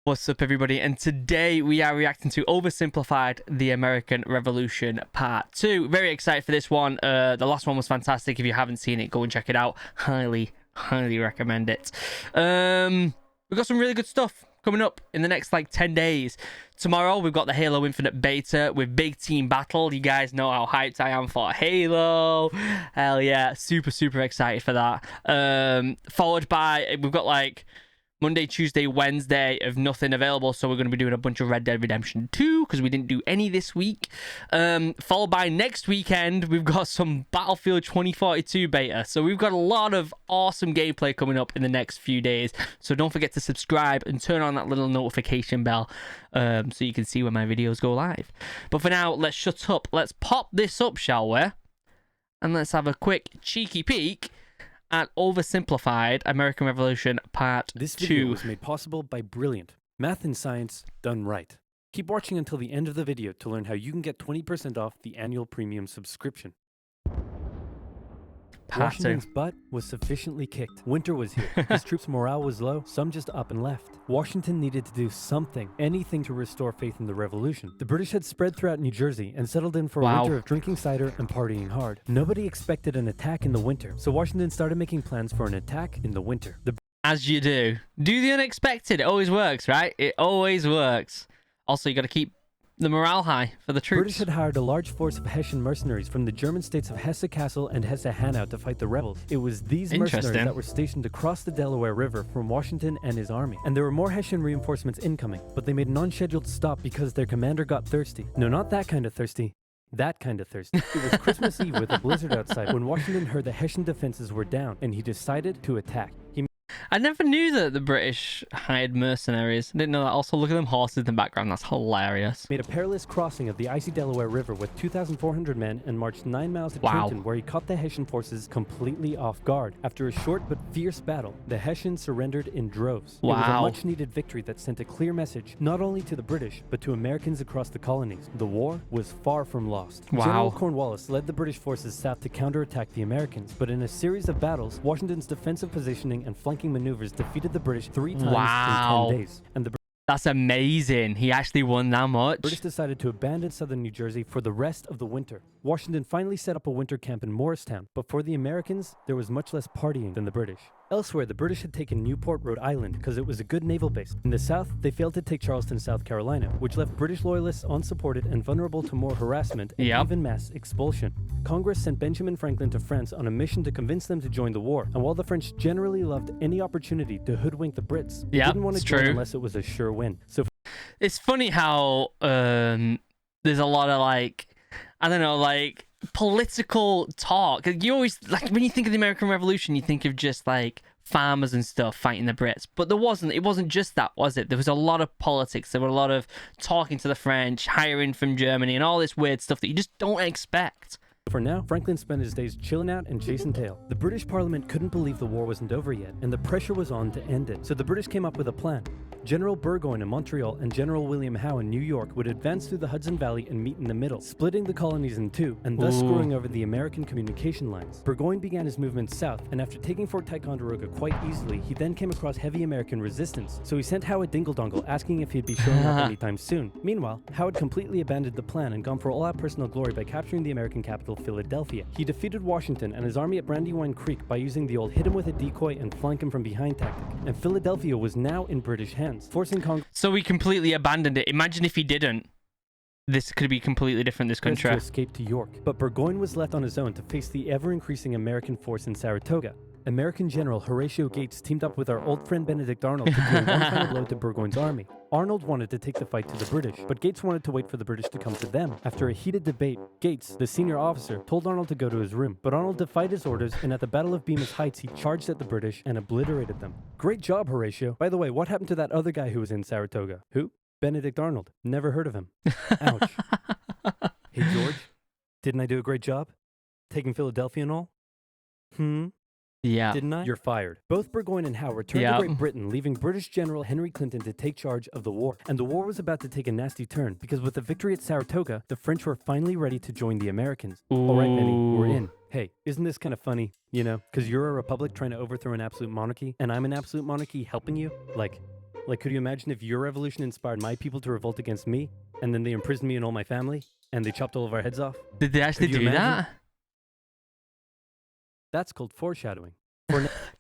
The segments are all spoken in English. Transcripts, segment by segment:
What's up, everybody? And today we are reacting to Oversimplified, The American Revolution Part 2. Very excited for this one. The last one was fantastic. If you haven't seen it, go and check it out. Highly recommend it. We've got some really good stuff coming up in the next, 10 days. Tomorrow, we've got the Halo Infinite beta with Big Team Battle. You guys know how hyped I am for Halo. Hell yeah. Super excited for that. Followed by, we've got, Monday, Tuesday, Wednesday of nothing available, so we're going to be doing a bunch of Red Dead Redemption 2 because we didn't do any this week. Followed by next weekend, we've got some Battlefield 2042 beta. So we've got a lot of awesome gameplay coming up in the next few days. So don't forget to subscribe and turn on that little notification bell so you can see when my videos go live. But for now, let's shut up. Let's pop this up, shall we? And let's have a quick cheeky peek at Oversimplified American Revolution Part 2. This video was made possible by Brilliant. Math and science done right. Keep watching until the end of the video to learn how you can get 20% off the annual premium subscription. Washington's butt was sufficiently kicked. Winter was here. His troops' morale was low. Some just up and left. Washington needed to do something, anything to restore faith in the revolution. The British had spread throughout New Jersey and settled in for a winter of drinking cider and partying hard. Nobody expected an attack in the winter, so Washington started making plans for an attack in the winter. As you do. Do the unexpected. It always works, right? It always works. Also, you got to keep the morale high for the troops. British had hired a large force of Hessian mercenaries from the German states of Hesse-Kassel and Hesse-Hanau to fight the rebels. It was these mercenaries that were stationed across the Delaware River from Washington and his army. And there were more Hessian reinforcements incoming, but they made an unscheduled stop because their commander got thirsty. No, not that kind of thirsty. That kind of thirsty. It was Christmas Eve with a blizzard outside when Washington heard the Hessian defenses were down, and he decided to attack. I never knew that the British hired mercenaries. I didn't know that. Also, look at them horses in the background. That's hilarious. Made a perilous crossing of the icy Delaware River with 2,400 men and marched 9 miles to Trenton, where he caught the Hessian forces completely off guard. After a short but fierce battle, the Hessians surrendered in droves. It was a much-needed victory that sent a clear message, not only to the British, but to Americans across the colonies. The war was far from lost. General Cornwallis led the British forces south to counterattack the Americans, but in a series of battles, Washington's defensive positioning and flanking maneuvers defeated the British 3 times in 10 days. And that's amazing. He actually won that much. British decided to abandon southern New Jersey for the rest of the winter. Washington finally set up a winter camp in Morristown, but for the Americans, there was much less partying than the British. Elsewhere, the British had taken Newport, Rhode Island, because it was a good naval base. In the south, they failed to take Charleston, South Carolina, which left British loyalists unsupported and vulnerable to more harassment and even mass expulsion. Congress sent Benjamin Franklin to France on a mission to convince them to join the war, and while the French generally loved any opportunity to hoodwink the Brits, they didn't want to join unless it was a sure win. So it's funny how there's a lot of I don't know, political talk. You always, when you think of the American Revolution, you think of just farmers and stuff fighting the Brits, but it wasn't just that, was it? There was a lot of politics. There were a lot of talking to the French, hiring from Germany, and all this weird stuff that you just don't expect. For now, Franklin spent his days chilling out and chasing tail. The British Parliament couldn't believe the war wasn't over yet, and the pressure was on to end it. So the British came up with a plan. General Burgoyne in Montreal and General William Howe in New York would advance through the Hudson Valley and meet in the middle, splitting the colonies in two, and thus screwing over the American communication lines. Burgoyne began his movement south, and after taking Fort Ticonderoga quite easily, he then came across heavy American resistance. So he sent Howe a dingle-dongle asking if he'd be showing up anytime soon. Meanwhile, Howe had completely abandoned the plan and gone for all-out personal glory by capturing the American capital, Philadelphia. He defeated Washington and his army at Brandywine Creek by using the old hit him with a decoy and flank him from behind tactic. And Philadelphia was now in British hands, forcing Congress. So he completely abandoned it. Imagine if he didn't. This could be completely different, this country. To escape to York. But Burgoyne was left on his own to face the ever-increasing American force in Saratoga. American General Horatio Gates teamed up with our old friend Benedict Arnold to deal one final blow to Burgoyne's army. Arnold wanted to take the fight to the British, but Gates wanted to wait for the British to come to them. After a heated debate, Gates, the senior officer, told Arnold to go to his room, but Arnold defied his orders, and at the Battle of Bemis Heights, he charged at the British and obliterated them. Great job, Horatio. By the way, what happened to that other guy who was in Saratoga? Who? Benedict Arnold. Never heard of him. Ouch. Hey, George, didn't I do a great job? Taking Philadelphia and all? Yeah. Didn't I? You're fired. Both Burgoyne and Howe returned to Great Britain, leaving British General Henry Clinton to take charge of the war. And the war was about to take a nasty turn, because with the victory at Saratoga, the French were finally ready to join the Americans. All right, Benny, we're in. Hey, isn't this kind of funny? You know, because you're a republic trying to overthrow an absolute monarchy, and I'm an absolute monarchy helping you? Like, could you imagine if your revolution inspired my people to revolt against me, and then they imprisoned me and all my family, and they chopped all of our heads off? Did they actually Could you do imagine? that? That's called foreshadowing.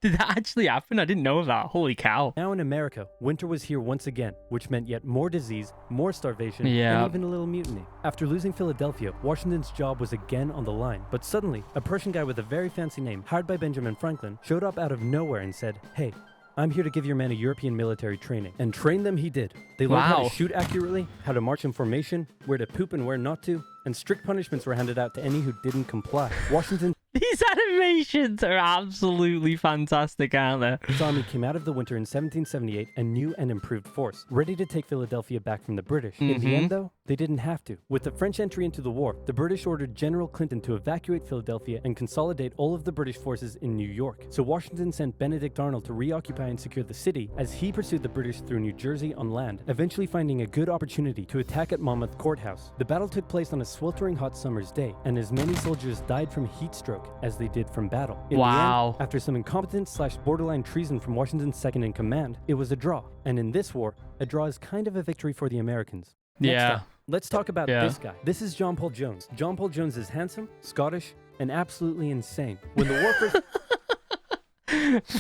Did that actually happen? I didn't know that. Holy cow. Now in America, winter was here once again, which meant yet more disease, more starvation, Yeah. and even a little mutiny. After losing Philadelphia, Washington's job was again on the line. But suddenly, a Prussian guy with a very fancy name, hired by Benjamin Franklin, showed up out of nowhere and said, "Hey, I'm here to give your men a European military training." And train them he did. They learned how Wow. to shoot accurately, how to march in formation, where to poop and where not to, and strict punishments were handed out to any who didn't comply. Washington These animations are absolutely fantastic, aren't they? His army came out of the winter in 1778 a new and improved force, ready to take Philadelphia back from the British. In the end, though, they didn't have to. With the French entry into the war, the British ordered General Clinton to evacuate Philadelphia and consolidate all of the British forces in New York. So Washington sent Benedict Arnold to reoccupy and secure the city as he pursued the British through New Jersey on land, eventually finding a good opportunity to attack at Monmouth Courthouse. The battle took place on a sweltering hot summer's day, and as many soldiers died from heat stroke as they did from battle. In the Wow. end, after some incompetence/borderline treason from Washington's second in command, it was a draw. And in this war, a draw is kind of a victory for the Americans. Next Yeah. up, let's talk about Yeah. this guy. This is John Paul Jones. John Paul Jones is handsome, Scottish, and absolutely insane. When the war first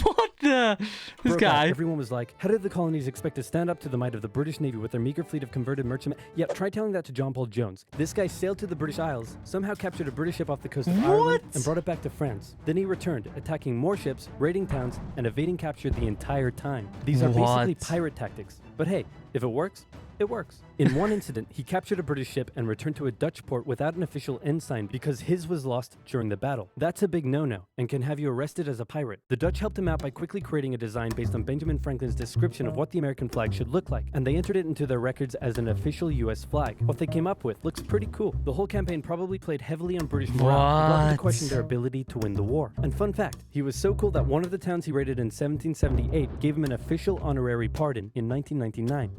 What the? This broke out, guy. everyone was like, how did the colonies expect to stand up to the might of the British Navy with their meager fleet of converted merchantmen? Yep, try telling that to John Paul Jones. This guy sailed to the British Isles, somehow captured a British ship off the coast of Ireland, What? and brought it back to France. Then he returned, attacking more ships, raiding towns, and evading capture the entire time. These are basically What? pirate tactics. But hey, if it works, it works. In one incident, he captured a British ship and returned to a Dutch port without an official ensign because his was lost during the battle. That's a big no-no and can have you arrested as a pirate. The Dutch helped him out by quickly creating a design based on Benjamin Franklin's description of what the American flag should look like, and they entered it into their records as an official US flag. What they came up with looks pretty cool. The whole campaign probably played heavily on British morale and brought into What? question their ability to win the war. And fun fact, he was so cool that one of the towns he raided in 1778 gave him an official honorary pardon in 1999.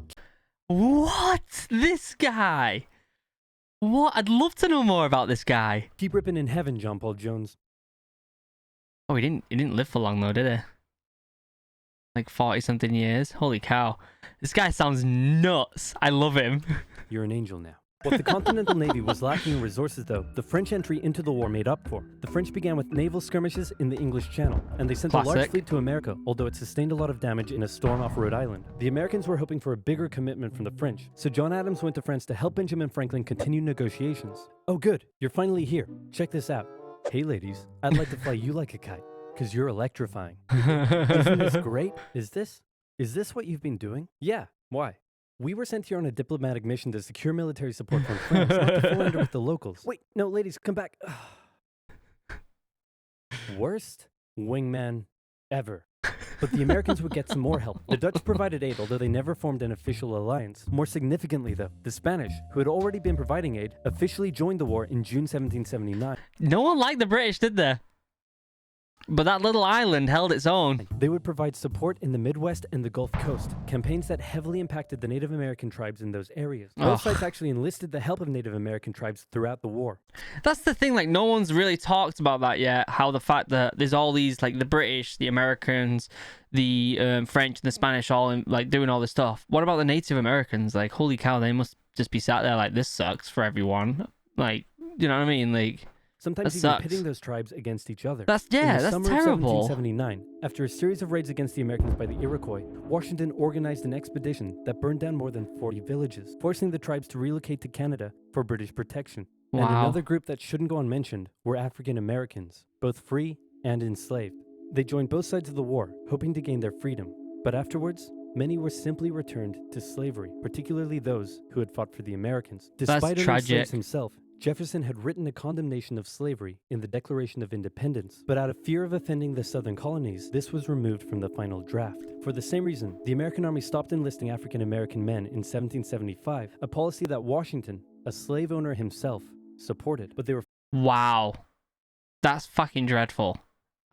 What? This guy? What? I'd love to know more about this guy. Keep ripping in heaven, John Paul Jones. Oh, he didn't live for long though, did he? Like 40 something years. Holy cow. This guy sounds nuts. I love him. You're an angel now. What the Continental Navy was lacking in resources, though, the French entry into the war made up for. The French began with naval skirmishes in the English Channel, and they sent a large Classic. fleet to America, although it sustained a lot of damage in a storm off Rhode Island. The Americans were hoping for a bigger commitment from the French, so John Adams went to France to help Benjamin Franklin continue negotiations. Oh good, you're finally here. Check this out. Hey ladies, I'd like to fly you like a kite, because you're electrifying. Isn't this great? Is this what you've been doing? Yeah, why? We were sent here on a diplomatic mission to secure military support from France, not to philander with the locals. Wait, no, ladies, come back. Worst wingman ever. But the Americans would get some more help. The Dutch provided aid, although they never formed an official alliance. More significantly, though, the Spanish, who had already been providing aid, officially joined the war in June 1779. No one liked the British, did they? But that little island held its own. They would provide support in the Midwest and the Gulf Coast, campaigns that heavily impacted the Native American tribes in those areas. Both sides actually enlisted the help of Native American tribes throughout the war. That's the thing, like, no one's really talked about that yet. How the fact that there's all these, like, the British, the Americans, the French, and the Spanish all, like, doing all this stuff. What about the Native Americans? Like, holy cow, they must just be sat there like, this sucks for everyone. Like, you know what I mean? Like, sometimes that even sucks. pitting those tribes against each other. That's In the that's summer terrible. of 1779, after a series of raids against the Americans by the Iroquois, Washington organized an expedition that burned down more than 40 villages, forcing the tribes to relocate to Canada for British protection. And Wow. another group that shouldn't go unmentioned were African Americans, both free and enslaved. They joined both sides of the war, hoping to gain their freedom. But afterwards, many were simply returned to slavery, particularly those who had fought for the Americans. Despite owning tragic. slaves himself, Jefferson had written a condemnation of slavery in the Declaration of Independence, but out of fear of offending the southern colonies, this was removed from the final draft. For the same reason, the American Army stopped enlisting African American men in 1775, a policy that Washington, a slave owner himself, supported. But they were Wow. That's fucking dreadful.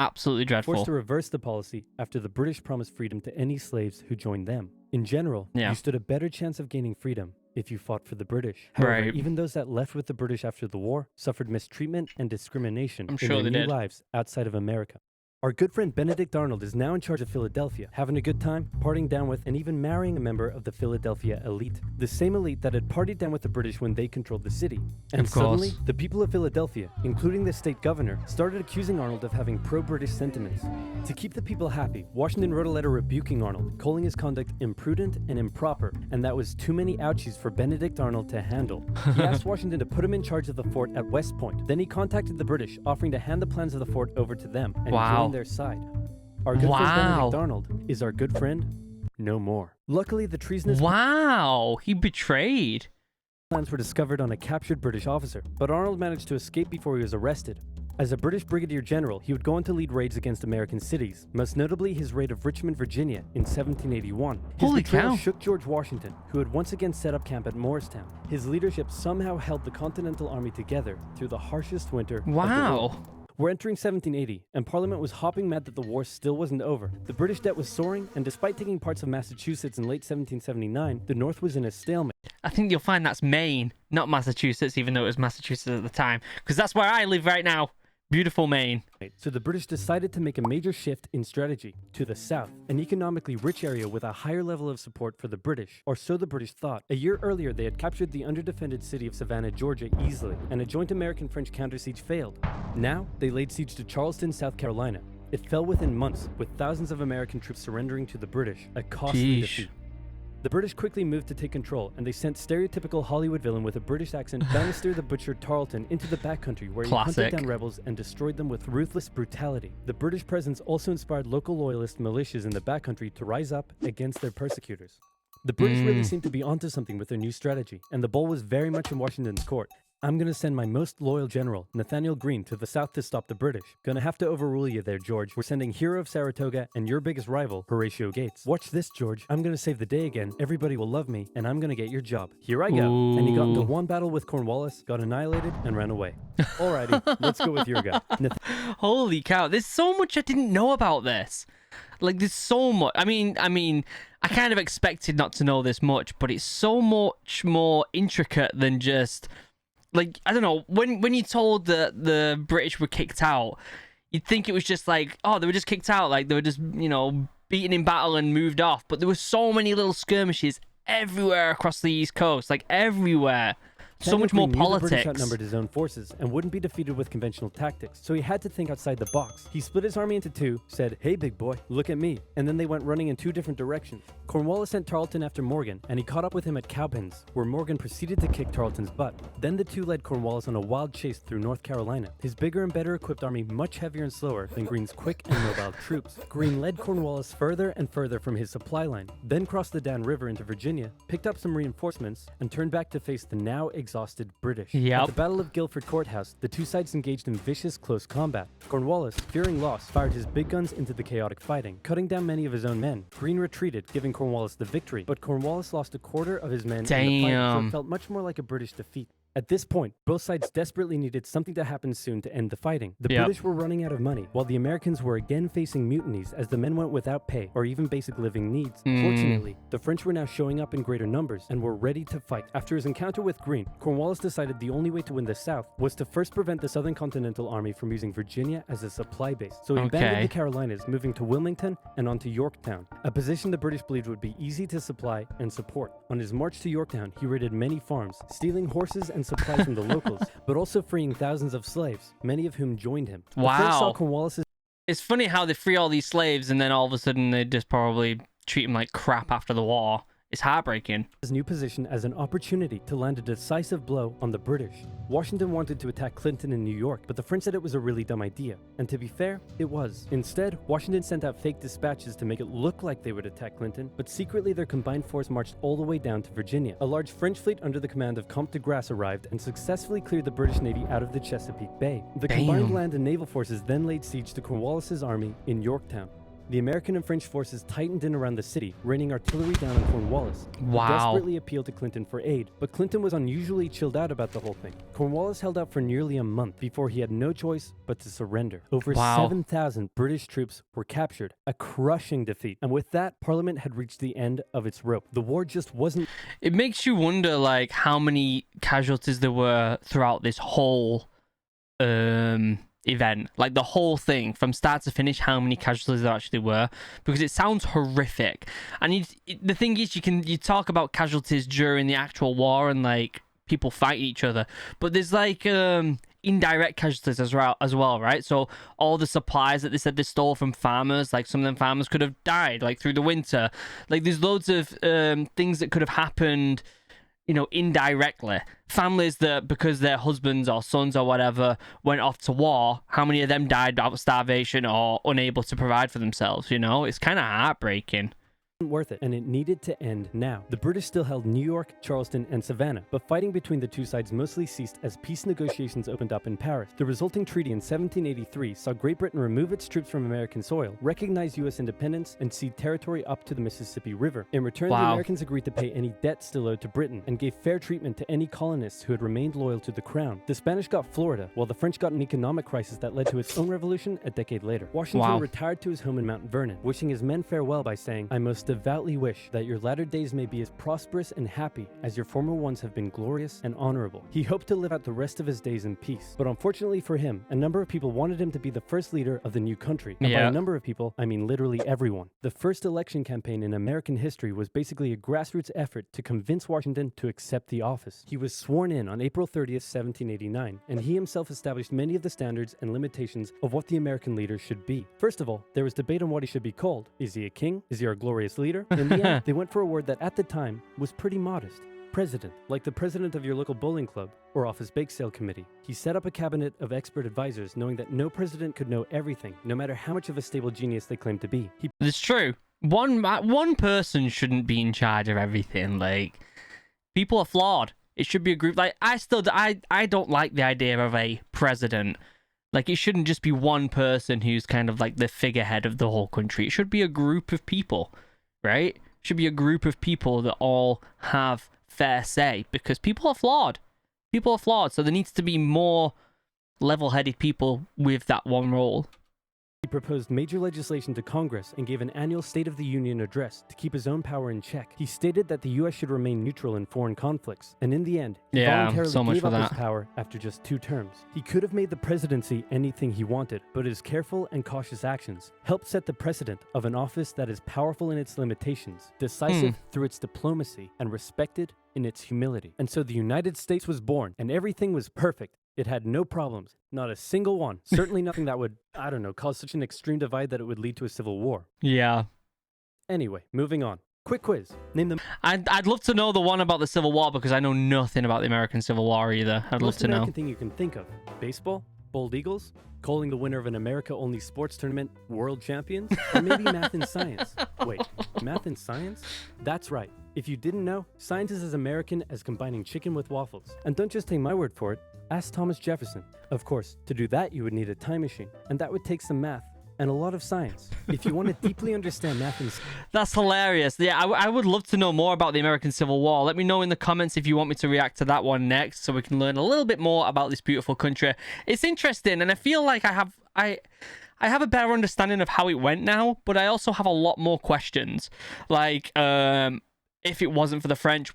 Absolutely dreadful. forced to reverse the policy after the British promised freedom to any slaves who joined them. In general, Yeah. you stood a better chance of gaining freedom if you fought for the British. However, Right. even those that left with the British after the war suffered mistreatment and discrimination I'm in sure their they new did. lives outside of America. Our good friend Benedict Arnold is now in charge of Philadelphia, having a good time, partying down with, and even marrying a member of the Philadelphia elite. The same elite that had partied down with the British when they controlled the city. And suddenly, the people of Philadelphia, including the state governor, started accusing Arnold of having pro-British sentiments. To keep the people happy, Washington wrote a letter rebuking Arnold, calling his conduct imprudent and improper, and that was too many ouchies for Benedict Arnold to handle. He asked Washington to put him in charge of the fort at West Point. Then he contacted the British, offering to hand the plans of the fort over to them and join their side. Our good friend Benedict Arnold is our good friend no more. Luckily, the treasonous he betrayed. plans were discovered on a captured British officer, but Arnold managed to escape before he was arrested. As a British brigadier general, he would go on to lead raids against American cities, most notably his raid of Richmond, Virginia in 1781. His betrayal shook George Washington, who had once again set up camp at Morristown. His leadership somehow held the Continental Army together through the harshest winter of the war. We're entering 1780, and Parliament was hopping mad that the war still wasn't over. The British debt was soaring, and despite taking parts of Massachusetts in late 1779, the North was in a stalemate. I think you'll find that's Maine, not Massachusetts, even though it was Massachusetts at the time, because that's where I live right now. Beautiful Maine. So the British decided to make a major shift in strategy to the south, an economically rich area with a higher level of support for the British, or so the British thought. A year earlier, they had captured the underdefended city of Savannah, Georgia easily, and a joint American-French counter-siege failed. Now, they laid siege to Charleston, South Carolina. It fell within months, with thousands of American troops surrendering to the British, a costly defeat. The British quickly moved to take control, and they sent stereotypical Hollywood villain with a British accent Bannister the Butcher Tarleton into the backcountry where he hunted down rebels and destroyed them with ruthless brutality. The British presence also inspired local loyalist militias in the backcountry to rise up against their persecutors. The British really seemed to be onto something with their new strategy, and the ball was very much in Washington's court. I'm gonna send my most loyal general, Nathaniel Greene, to the south to stop the British. Gonna have to overrule you there, George. We're sending hero of Saratoga and your biggest rival, Horatio Gates. Watch this, George. I'm gonna save the day again. Everybody will love me, and I'm gonna get your job. Here I go. And he got into one battle with Cornwallis, got annihilated, and ran away. Alrighty, let's go with your guy. Holy cow, there's so much I didn't know about this. Like, there's so much. I mean, I kind of expected not to know this much, but it's so much more intricate than just... Like, I don't know, when you told that the British were kicked out, you'd think it was just like, oh, they were just kicked out, like they were just, you know, beaten in battle and moved off. But there were so many little skirmishes everywhere across the East Coast, like everywhere. So much more politics. The British outnumbered his own forces and wouldn't be defeated with conventional tactics, so he had to think outside the box. He split his army into two, said, "Hey big boy, look at me," and then they went running in two different directions. Cornwallis sent Tarleton after Morgan, and he caught up with him at Cowpens, where Morgan proceeded to kick Tarleton's butt. Then the two led Cornwallis on a wild chase through North Carolina, his bigger and better equipped army much heavier and slower than Greene's quick and mobile troops. Greene led Cornwallis further and further from his supply line, then crossed the Dan River into Virginia, picked up some reinforcements, and turned back to face the now exhausted British. At the Battle of Guilford Courthouse, the two sides engaged in vicious close combat. Cornwallis, fearing loss, fired his big guns into the chaotic fighting, cutting down many of his own men. Greene retreated, giving Cornwallis the victory, but Cornwallis lost a quarter of his men in the fight, so it felt much more like a British defeat. At this point, both sides desperately needed something to happen soon to end the fighting. The British were running out of money, while the Americans were again facing mutinies as the men went without pay or even basic living needs. Fortunately, the French were now showing up in greater numbers and were ready to fight. After his encounter with Greene, Cornwallis decided the only way to win the South was to first prevent the Southern Continental Army from using Virginia as a supply base. So he abandoned the Carolinas, moving to Wilmington and on to Yorktown, a position the British believed would be easy to supply and support. On his march to Yorktown, he raided many farms, stealing horses and supplies from the locals, but also freeing thousands of slaves, many of whom joined him. It's funny how they free all these slaves and then all of a sudden they just probably treat them like crap after the war. It's heartbreaking. His new position as an opportunity to land a decisive blow on the British. Washington wanted to attack Clinton in New York, but the French said it was a really dumb idea. And to be fair, it was. Instead, Washington sent out fake dispatches to make it look like they would attack Clinton, but secretly their combined force marched all the way down to Virginia. A large French fleet under the command of Comte de Grasse arrived and successfully cleared the British Navy out of the Chesapeake Bay. The combined land and naval forces then laid siege to Cornwallis's army in Yorktown. The American and French forces tightened in around the city, raining artillery down on Cornwallis. He desperately appealed to Clinton for aid, but Clinton was unusually chilled out about the whole thing. Cornwallis held out for nearly a month before he had no choice but to surrender. Over 7,000 British troops were captured, a crushing defeat. And with that, Parliament had reached the end of its rope. The war just wasn't... It makes you wonder, like, how many casualties there were throughout this whole event, like the whole thing from start to finish, how many casualties there actually were, because it sounds horrific. And the thing is, you talk about casualties during the actual war and like people fighting each other, but there's like indirect casualties as well, right? So all the supplies that they said they stole from farmers, like some of them farmers could have died like through the winter. Like there's loads of things that could have happened, you know, indirectly. Families that, because their husbands or sons or whatever went off to war, how many of them died out of starvation or unable to provide for themselves? You know, it's kind of heartbreaking. Worth it, and it needed to end now. The British still held New York, Charleston, and Savannah, but fighting between the two sides mostly ceased as peace negotiations opened up in Paris. The resulting treaty in 1783 saw Great Britain remove its troops from American soil, recognize U.S. independence, and cede territory up to the Mississippi River. In return, the Americans agreed to pay any debt still owed to Britain and gave fair treatment to any colonists who had remained loyal to the crown. The Spanish got Florida, while the French got an economic crisis that led to its own revolution a decade later. Washington retired to his home in Mount Vernon, wishing his men farewell by saying, "I most devoutly wish that your latter days may be as prosperous and happy as your former ones have been glorious and honorable." He hoped to live out the rest of his days in peace. But unfortunately for him, a number of people wanted him to be the first leader of the new country. And by a number of people, I mean literally everyone. The first election campaign in American history was basically a grassroots effort to convince Washington to accept the office. He was sworn in on April 30th, 1789, and he himself established many of the standards and limitations of what the American leader should be. First of all, there was debate on what he should be called. Is he a king? Is he our glorious leader? In the end, they went for a word that at the time was pretty modest. President, like the president of your local bowling club or office bake sale committee. He set up a cabinet of expert advisors, knowing that no president could know everything, no matter how much of a stable genius they claimed to be. It's true. One person shouldn't be in charge of everything. Like, people are flawed. It should be a group. Like, I don't like the idea of a president. Like, it shouldn't just be one person who's kind of like the figurehead of the whole country. It should be a group of people, right? It should be a group of people that all have fair say, because people are flawed. People are flawed, so there needs to be more level-headed people with that one role. He proposed major legislation to Congress and gave an annual State of the Union address to keep his own power in check. He stated that the U.S. should remain neutral in foreign conflicts, and in the end, he voluntarily gave up his power after just 2 terms. He could have made the presidency anything he wanted, but his careful and cautious actions helped set the precedent of an office that is powerful in its limitations, decisive through its diplomacy, and respected in its humility. And so the United States was born, and everything was perfect. It had no problems, not a single one. Certainly nothing that would, I don't know, cause such an extreme divide that it would lead to a civil war. Yeah. Anyway, moving on. Quick quiz. Name them. I'd love to know the one about the Civil War, because I know nothing about the American Civil War either. I'd love to know. Most American thing you can think of. Baseball? Bald Eagles? Calling the winner of an America-only sports tournament world champions? Or maybe math and science? Wait, math and science? That's right. If you didn't know, science is as American as combining chicken with waffles. And don't just take my word for it. Ask Thomas Jefferson. Of course, to do that, you would need a time machine, and that would take some math and a lot of science. If you want to deeply understand math and That's hilarious. Yeah, I would love to know more about the American Civil War. Let me know in the comments if you want me to react to that one next, so we can learn a little bit more about this beautiful country. It's interesting, and I feel like I have a better understanding of how it went now, but I also have a lot more questions. Like, if it wasn't for the French,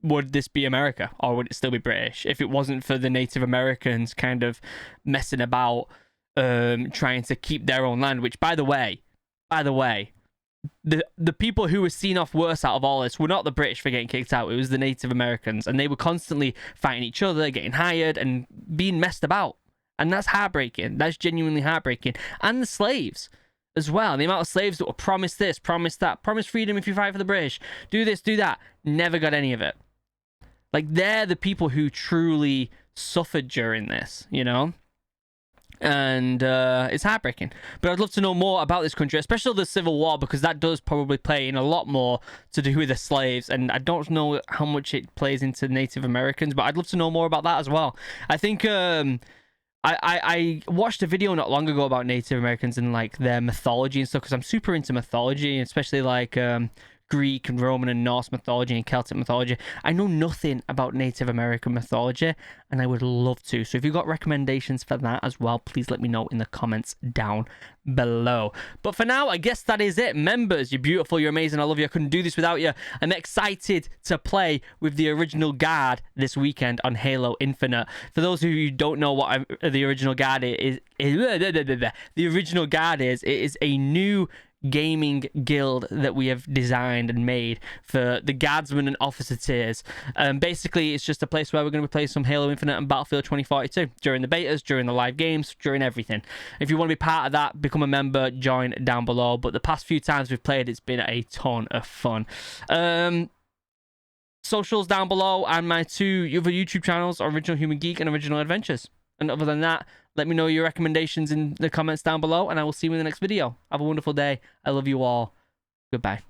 would this be America, or would it still be British? If it wasn't for the Native Americans kind of messing about, trying to keep their own land, which by the way, the people who were seen off worse out of all this were not the British for getting kicked out. It was the Native Americans, and they were constantly fighting each other, getting hired, and being messed about. And that's heartbreaking. That's genuinely heartbreaking. And the slaves as well. The amount of slaves that were promised this, promised that, promised freedom if you fight for the British, do this, do that, never got any of it. Like, they're the people who truly suffered during this, you know? And it's heartbreaking. But I'd love to know more about this country, especially the Civil War, because that does probably play in a lot more to do with the slaves. And I don't know how much it plays into Native Americans, but I'd love to know more about that as well. I think I watched a video not long ago about Native Americans and like their mythology and stuff, because I'm super into mythology, especially like Greek and Roman and Norse mythology and Celtic mythology. I know nothing about Native American mythology, and I would love to. So if you've got recommendations for that as well, please let me know in the comments down below. But for now, I guess that is it. Members, you're beautiful, you're amazing, I love you, I couldn't do this without you. I'm excited to play with the original guard this weekend on Halo Infinite. For those of you who don't know what the original guard is, it is a new gaming guild that we have designed and made for the guardsmen and officer tiers. Basically, it's just a place where we're going to be playing some Halo Infinite and Battlefield 2042 during the betas, during the live games, during everything. If you want to be part of that, become a member, join down below. But the past few times we've played, it's been a ton of fun. Socials down below, and my two other YouTube channels, Original Human Geek and Original Adventures. And other than that, let me know your recommendations in the comments down below, and I will see you in the next video. Have a wonderful day. I love you all. Goodbye.